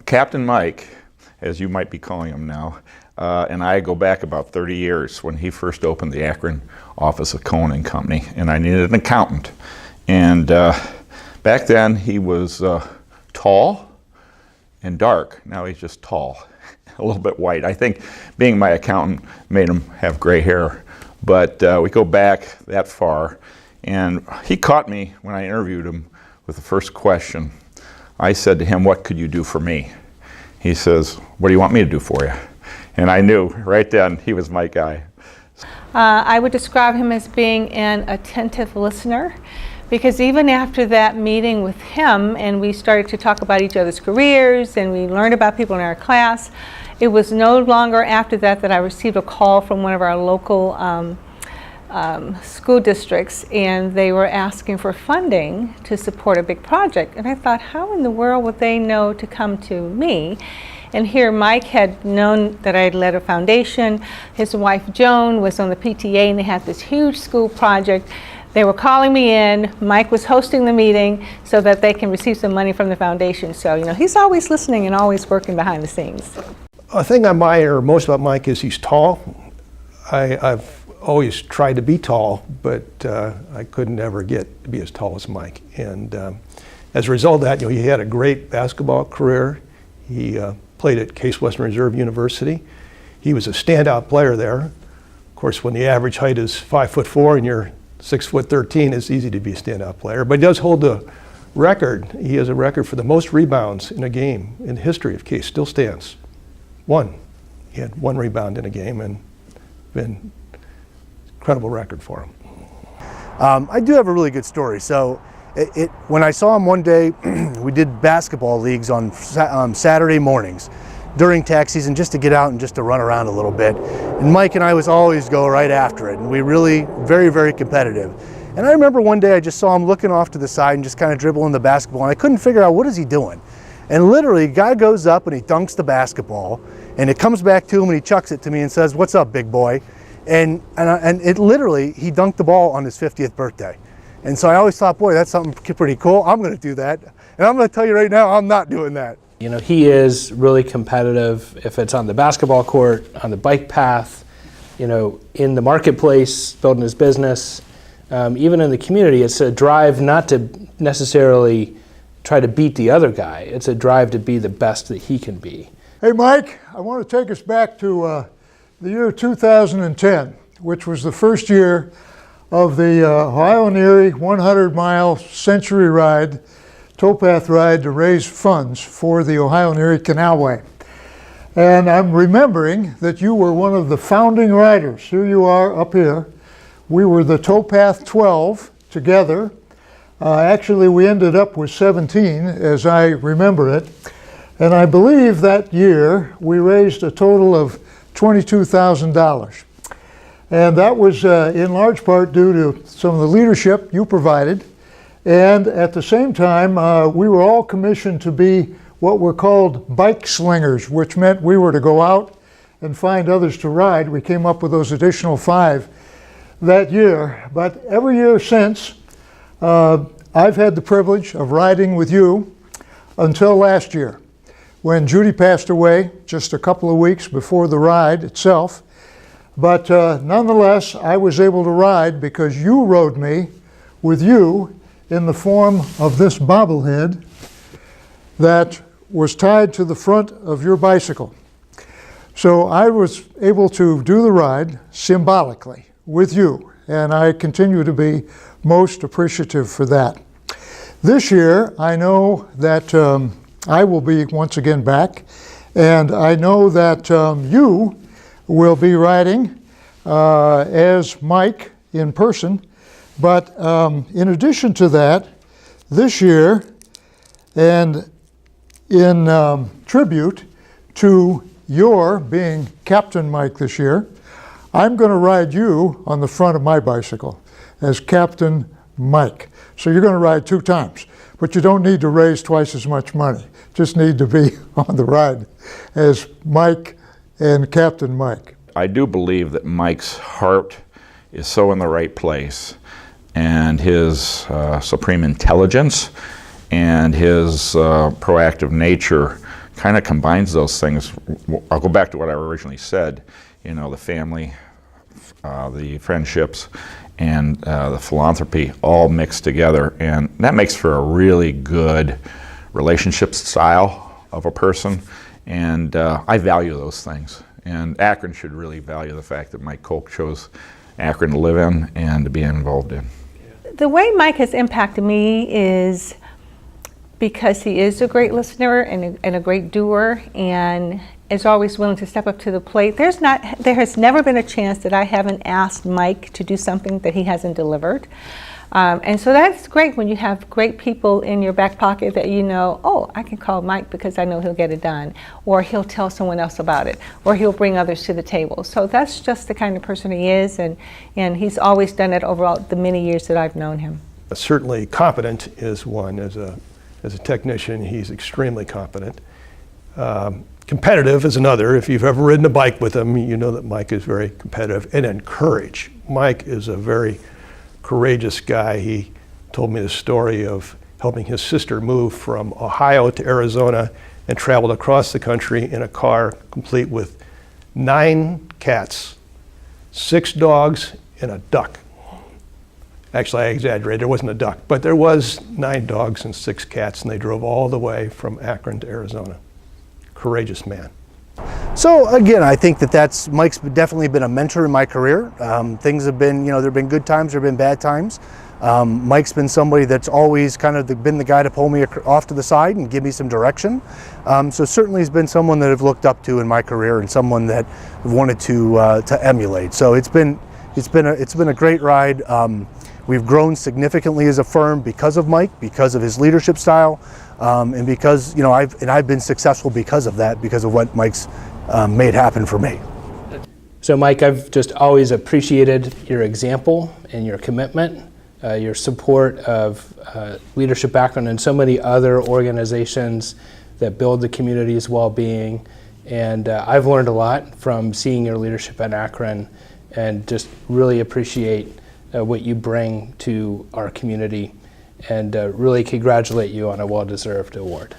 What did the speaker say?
Captain Mike, as you might be calling him now, and I go back about 30 years when he first opened the Akron office of Cohen and Company, and I needed an accountant. And back then he was tall and dark. Now he's just tall, a little bit white. I think being my accountant made him have gray hair. But we go back that far, and he caught me when I interviewed him with the first question. I said to him, "What could you do for me?" He says, "What do you want me to do for you?" And I knew right then he was my guy. I would describe him as being an attentive listener, because even after that meeting with him and we started to talk about each other's careers and we learned about people in our class, it was no longer after that that I received a call from one of our local school districts, and they were asking for funding to support a big project. And I thought, how in the world would they know to come to me? And here Mike had known that I had led a foundation. His wife Joan was on the PTA, and they had this huge school project. They were calling me in. Mike was hosting the meeting so that they can receive some money from the foundation. So, you know, he's always listening and always working behind the scenes. A thing I admire most about Mike is he's tall. I've always tried to be tall, but I couldn't ever get to be as tall as Mike. And as a result of that, he had a great basketball career. He played at Case Western Reserve University. He was a standout player there. Of course, when the average height is 5'4" and you're 6'13", it's easy to be a standout player. But he does hold the record. He has a record for the most rebounds in a game in the history of Case. Still stands. One. He had one rebound in a game, and been incredible record for him. I do have a really good story. So when I saw him one day, we did basketball leagues on Saturday mornings during tax season, just to get out and just to run around a little bit. And Mike and I was always go right after it, and we really very, very competitive. And I remember one day I just saw him looking off to the side and just kind of dribbling the basketball, and I couldn't figure out what is he doing. And literally, a guy goes up and he dunks the basketball, and it comes back to him and he chucks it to me and says, "What's up, big boy?" And it literally, he dunked the ball on his 50th birthday. And so I always thought, boy, that's something pretty cool. I'm going to do that. And I'm going to tell you right now, I'm not doing that. You know, he is really competitive if it's on the basketball court, on the bike path, you know, in the marketplace, building his business, even in the community. It's a drive not to necessarily try to beat the other guy. It's a drive to be the best that he can be. Hey, Mike, I want to take us back to the year 2010, which was the first year of the Ohio and Erie 100-mile century ride, towpath ride to raise funds for the Ohio and Erie Canalway. And I'm remembering that you were one of the founding riders. Here you are up here. We were the towpath 12 together. Actually, we ended up with 17, as I remember it. And I believe that year we raised a total of $22,000. And that was in large part due to some of the leadership you provided. And at the same time, we were all commissioned to be what were called bike slingers, which meant we were to go out and find others to ride. We came up with those additional 5 that year. But every year since, I've had the privilege of riding with you until last year, when Judy passed away just a couple of weeks before the ride itself. But nonetheless, I was able to ride because you rode me with you in the form of this bobblehead that was tied to the front of your bicycle. So I was able to do the ride symbolically with you, and I continue to be most appreciative for that. This year, I know that I will be once again back, and I know that you will be riding as Mike in person. But in addition to that, this year, and in tribute to your being Captain Mike this year, I'm going to ride you on the front of my bicycle as Captain Mike. So you're going to ride 2 times, but you don't need to raise twice as much money. Just need to be on the ride as Mike and Captain Mike. I do believe that Mike's heart is so in the right place, and his supreme intelligence and his proactive nature kind of combines those things. I'll go back to what I originally said, you know, the family, the friendships, and the philanthropy all mixed together, and that makes for a really good relationship style of a person, and I value those things. And Akron should really value the fact that Mike Kolk chose Akron to live in and to be involved in. The way Mike has impacted me is because he is a great listener and a great doer, and is always willing to step up to the plate. There has never been a chance that I haven't asked Mike to do something that he hasn't delivered. And so that's great when you have great people in your back pocket that you know, oh, I can call Mike because I know he'll get it done, or he'll tell someone else about it, or he'll bring others to the table. So that's just the kind of person he is, and he's always done it over the many years that I've known him. Certainly competent is one. As a technician, he's extremely competent. Competitive is another. If you've ever ridden a bike with him, you know that Mike is very competitive. And then courage. Mike is a very courageous guy. He told me the story of helping his sister move from Ohio to Arizona and traveled across the country in a car complete with 9 cats, 6 dogs, and a duck. Actually, I exaggerated, there wasn't a duck, but there was 9 dogs and 6 cats, and they drove all the way from Akron to Arizona. Courageous man. So again, I think that Mike's definitely been a mentor in my career. Things have been, you know, there have been good times, there have been bad times. Mike's been somebody that's always kind of been the guy to pull me off to the side and give me some direction. So certainly he's been someone that I've looked up to in my career and someone that I've wanted to emulate. So it's been a great ride. We've grown significantly as a firm because of Mike, because of his leadership style, and because, you know, I've been successful because of that, because of what Mike's made happen for me. So Mike, I've just always appreciated your example and your commitment, your support of leadership background and so many other organizations that build the community's well-being. And I've learned a lot from seeing your leadership at Akron, and just really appreciate what you bring to our community, and really congratulate you on a well-deserved award.